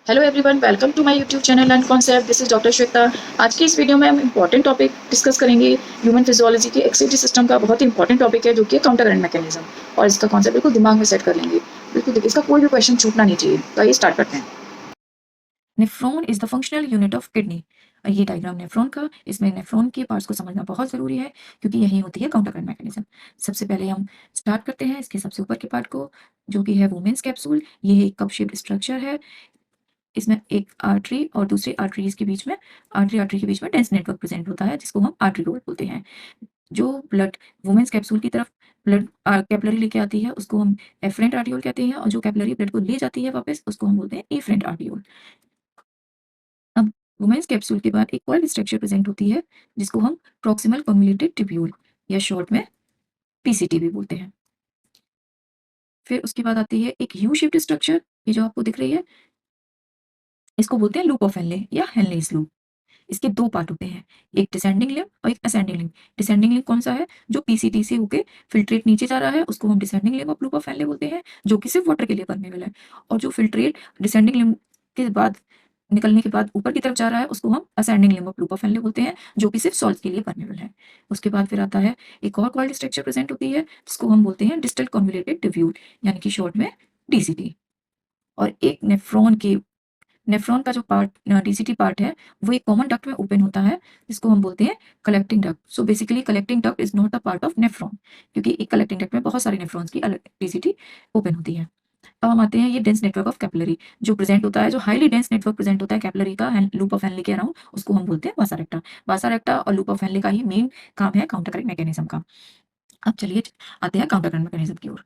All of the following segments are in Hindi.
Hello everyone, welcome to my YouTube channel and concept. This is doctor Shweta. आज की इस वीडियो में हम इंपॉर्टेंट टॉपिक डिस्कस करेंगे। ह्यूमन फिजियोलॉजी की एक्सक्रीटरी सिस्टम का बहुत ही इंपॉर्टेंट टॉपिक है, जो कि काउंटर करंट मैकेनिज्म। और इसका कॉन्सेप्ट बिल्कुल दिमाग में सेट कर लेंगे। बिल्कुल देखिए, इसका कोई भी क्वेश्चन छूटना नहीं चाहिए। तो आइए स्टार्ट करते हैं। Nephron is the functional unit of kidney. ये डायग्राम नेफ्रॉन का, इसमें नेफ्रॉन के पार्ट्स को समझना बहुत जरूरी है, क्योंकि यही होती है काउंटर करंट मैकेनिज्म। सबसे पहले हम स्टार्ट करते हैं इसके सबसे ऊपर के पार्ट को, जो कि है वुमेन्स कैप्सूल। ये एक कप शेप्ड स्ट्रक्चर है। इसमें एक आर्टरी और दूसरी आर्टरीज के बीच में, आर्टरी के बीच में डेंस नेटवर्क प्रेजेंट होता है, जिसको हम आर्टरीओल बोलते हैं। जो ब्लड वुमेन्स कैप्सूल की तरफ ब्लड कैपिलरी लेके आती है, उसको हम एफरेंट आर्टियोल कहते हैं, और जो कैपिलरी ब्लड को ले जाती है वापस, उसको हम बोलते हैं एफरेंट आर्टियोल। अब वुमेन्स कैप्सूल के बाद एक कॉइल स्ट्रक्चर प्रेजेंट होती है, जिसको हम प्रॉक्सिमल कन्वोल्यूटेड ट्यूब्यूल या शॉर्ट में पीसीटी भी बोलते हैं। फिर उसके बाद आती है एक यू शेप्ड स्ट्रक्चर, ये जो आपको दिख रही है, इसको बोलते हैं लूप ऑफ हेनले या हेनलेस लूप। इसके दो पार्ट होते हैं, एक डिसेंडिंग लिंब और एक असेंडिंग लिंब। डिसेंडिंग लिंब कौन सा है? जो पीसीटी से होके फिल्ट्रेट नीचे जा रहा है, उसको हम descending limb of loop of Henle बोलते हैं, जो कि सिर्फ वाटर के लिए परमेबल है। और जो फिल्ट्रेट डिसेंडिंग लिंब के बाद निकलने के बाद ऊपर की तरफ जा रहा है, उसको हम ascending limb of loop of Henle बोलते हैं, जो कि सिर्फ सॉल्ट के लिए परमेबल है। उसके बाद फिर आता है एक और कॉइल्ड स्ट्रक्चर प्रेजेंट होती है, जिसको हम बोलते हैं डिस्टल कन्वोल्यूटेड ट्यूब्यूल, यानी कि शॉर्ट में डीसीटी। और एक नेफ्रॉन का जो पार्ट डीसीटी पार्ट है, वो एक कॉमन डक्ट में ओपन होता है, जिसको हम बोलते हैं collecting duct. So basically collecting duct is not a part of nephron, क्योंकि एक कलेक्टिंग डक्ट में बहुत सारे नेफ्रॉन्स की अलग डीसीटी ओपन होती है। अब हम आते हैं ये डेंस नेटवर्क ऑफ कैपिलरी, जो प्रेजेंट होता है, जो हाईली डेंस नेटवर्क प्रेजेंट होता है कैपिलरी का लूप ऑफ हेनले के अराउंड, उसको हम बोलते हैं वासा रेक्टा। वासा रेक्टा और लूप ऑफ हेनले का ही मेन काम है काउंटर करंट मैकेनिज्म का। अब चलिए आते हैं काउंटर करंट मैकेनिज्म की ओर।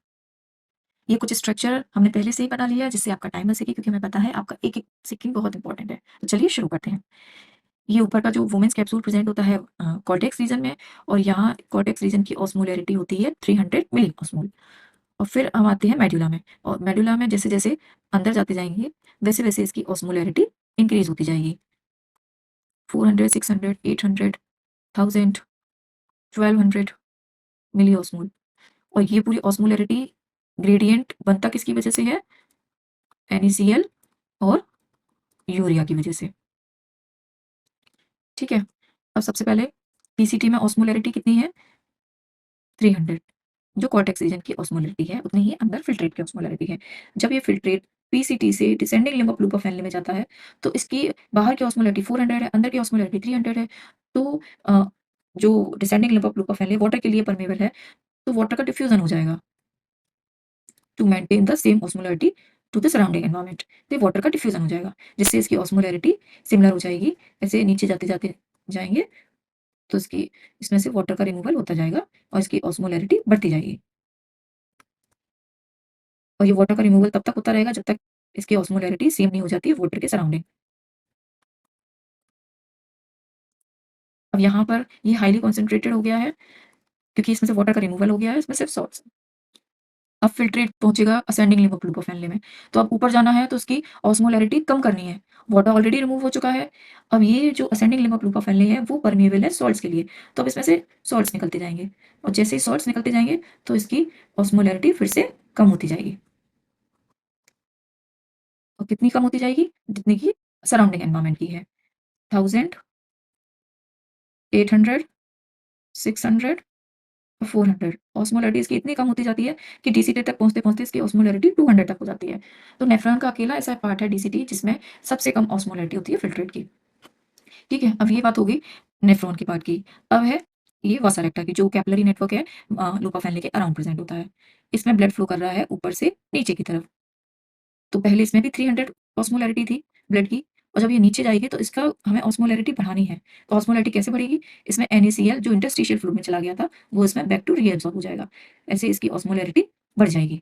ये कुछ स्ट्रक्चर हमने पहले से ही बना लिया है, जिससे आपका टाइम बचेगी, क्योंकि हमें पता है आपका एक एक सेकंड बहुत इंपॉर्टेंट है। तो चलिए शुरू करते हैं। ये ऊपर का जो वुमेन्स कैप्सूल प्रेजेंट होता है कॉर्टेक्स रीजन में, और यहाँ कॉर्टेक्स रीजन की ऑस्मोलैरिटी होती है 300 मिली ऑस्मोल। और फिर हम आते हैं मेडुला में, और मेडुला में जैसे जैसे अंदर जाते जाएंगे, वैसे वैसे इसकी ऑस्मोलैरिटी इंक्रीज होती जाएगी। 400, 600, 800, 1000, 1200 मिली ऑस्मोल। और ये पूरी ऑस्मोलैरिटी ग्रेडियंट बनता किसकी वजह से है? NaCl और यूरिया की वजह से। ठीक है। अब सबसे पहले पीसीटी में ऑस्मोलैरिटी कितनी है? 300। जो कॉर्टेक्स रीजन की ऑस्मोलैरिटी है, उतनी ही अंदर फिल्ट्रेट की ऑस्मोलैरिटी है। जब ये फिल्ट्रेट पीसीटी से descending limb of loop of Henle में जाता है, तो इसकी बाहर की ऑस्मोलैरिटी 400 है, अंदर की ऑस्मोलैरिटी 300 है। तो जो descending limb of loop of Henle water के लिए परमेबल है, तो वाटर का डिफ्यूजन हो जाएगा to maintain the same osmolarity to the surrounding environment. तो वाटर का डिफ्यूजन हो जाएगा, जिससे इसकी ऑस्मोलैरिटी सिमिलर हो जाएगी। ऐसे नीचे जाते जाते जाएंगे, तो इसकी इसमें से वाटर का रिमूवल होता जाएगा और इसकी ऑस्मोलैरिटी बढ़ती जाएगी। और ये वाटर का रिमूवल तब तक होता रहेगा जब तक इसकी ऑस्मोलैरिटी सेम नहीं हो जाती वाटर के सराउंडिंग। अब यहाँ पर ये हाईली कॉन्सेंट्रेटेड हो गया है, क्योंकि इसमें से वाटर का रिमूवल हो गया है, इसमें सिर्फ सॉल्ट्स। अब फिल्ट्रेट पहुंचेगा ascending limb of loop of Henle में। तो अब ऊपर जाना है, तो उसकी ऑस्मोलैरिटी कम करनी है। वाटर ऑलरेडी रिमूव हो चुका है। अब ये जो ascending limb of loop of Henle है, वो परमिएबल है सॉल्ट्स के लिए। तो अब इसमें से सॉल्ट्स निकलते जाएंगे, और जैसे ही सॉल्ट्स निकलते जाएंगे, तो इसकी ऑस्मोलैरिटी फिर से कम होती जाएगी। और कितनी कम होती जाएगी? जितनी की सराउंडिंग एनवायरमेंट की है। 1000, 800, 600, 400। ऑस्मोलैरिटी इसकी इतनी कम होती जाती है कि डीसीटी तक पहुंचते पहुंचते इसकी ऑस्मोलैरिटी 200 तक हो जाती है। तो नेफ्रॉन का अकेला ऐसा पार्ट है डीसीटी, जिसमें सबसे कम ऑस्मोलैरिटी होती है फिल्ट्रेट की। ठीक है। अब ये बात हो गई नेफ्रॉन की पार्ट की। अब है ये वसा रेक्टा की, जो कैपिलरी नेटवर्क है लूप ऑफ हेनले के अराउंड प्रेजेंट होता है। इसमें ब्लड फ्लो कर रहा है ऊपर से नीचे की तरफ। तो पहले इसमें भी 300 ऑस्मोलैरिटी थी ब्लड की, और जब ये नीचे जाएगी, तो इसका हमें ऑस्मोलैरिटी बढ़ानी है। तो ऑस्मोलैरिटी कैसे बढ़ेगी? इसमें NaCl जो इंटरस्टिशियल फ्लूइड में चला गया था, वो इसमें बैक टू रीएब्सॉर्ब हो जाएगा। ऐसे इसकी ऑस्मोलैरिटी बढ़ जाएगी।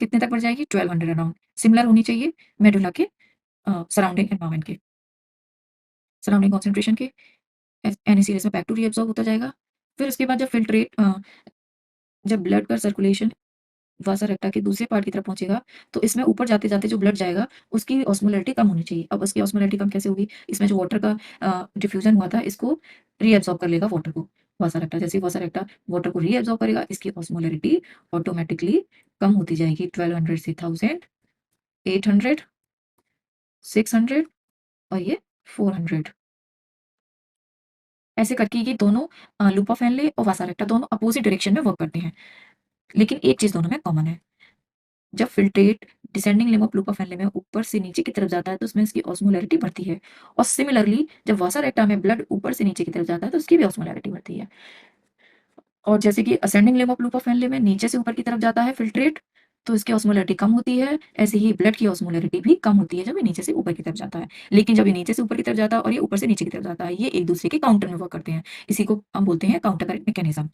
कितने तक बढ़ जाएगी? 1200 अराउंड। सिमिलर होनी चाहिए मेडुला के सराउंडिंग एनवायरनमेंट के, सराउंडिंग कॉन्सेंट्रेशन के। NaCl इसमें बैक टू रीएब्सॉर्ब होता जाएगा। फिर उसके बाद जब ब्लड का सर्कुलेशन वासा रेक्टा के दूसरे पार्ट की तरफ पहुंचेगा, तो इसमें ऊपर जाते जाते जो ब्लड जाएगा, उसकी ऑस्मोलैरिटी कम होनी चाहिए। अब उसकी ऑस्मोलैरिटी कम कैसे होगी? इसमें जो वाटर का डिफ्यूजन हुआ था, इसको रीएब्सॉर्ब कर लेगा वाटर को वासा रेक्टा। जैसे ही वासा रेक्टा वाटर को रीएब्सॉर्ब करेगा, इसकी ऑस्मोलैरिटी ऑटोमेटिकली कम होती जाएगी 1200 से 1000, 800, 600 और ये 400। ऐसे करके ये दोनों लूप ऑफ हेनले और वासारेक्टा दोनों अपोजिट डायरेक्शन में वर्क करते हैं, लेकिन एक चीज दोनों में कॉमन है। जब filtrate descending limb of loop of Henle में ऊपर से नीचे की तरफ जाता है तो उसमें इसकी ऑस्मोलैरिटी बढ़ती है, और सिमिलरली जब वासारेक्टा में ब्लड ऊपर से नीचे की तरफ जाता है तो उसकी भी ऑस्मोलैरिटी बढ़ती है। और जैसे कि ascending limb of loop of Henle में नीचे से ऊपर की तरफ जाता है फिल्ट्रेट, तो इसकी ऑस्मोलैरिटी कम होती है। ऐसे ही ब्लड की ऑस्मोलैरिटी भी कम होती है जब ये नीचे से ऊपर की तरफ जाता है। लेकिन जब ये नीचे से ऊपर की तरफ जाता है और ये ऊपर से नीचे की तरफ जाता है, ये एक दूसरे के काउंटर में वर्क करते हैं। इसी को हम बोलते हैं काउंटर करंट मैकेनिज्म।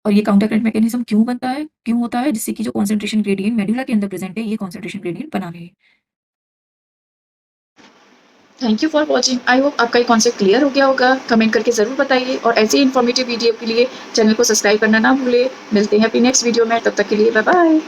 और ये काउंटर करंट मैकेनिज्म क्यों बनता है, क्यों होता है? जिससे कि जो कॉन्सेंट्रेशन ग्रेडियंट मेडुला के अंदर प्रेजेंट है, ये कॉन्सेंट्रेशन ग्रेडियंट बना रहे। Thank you for watching. I hope आपका ये कॉन्सेप्ट क्लियर हो गया होगा। कमेंट करके ज़रूर बताइए, और ऐसे ही इन्फॉर्मेटिव वीडियो के लिए चैनल को सब्सक्राइब करना ना भूले। मिलते हैं अपनी नेक्स्ट वीडियो में, तब तक के लिए बाय बाय।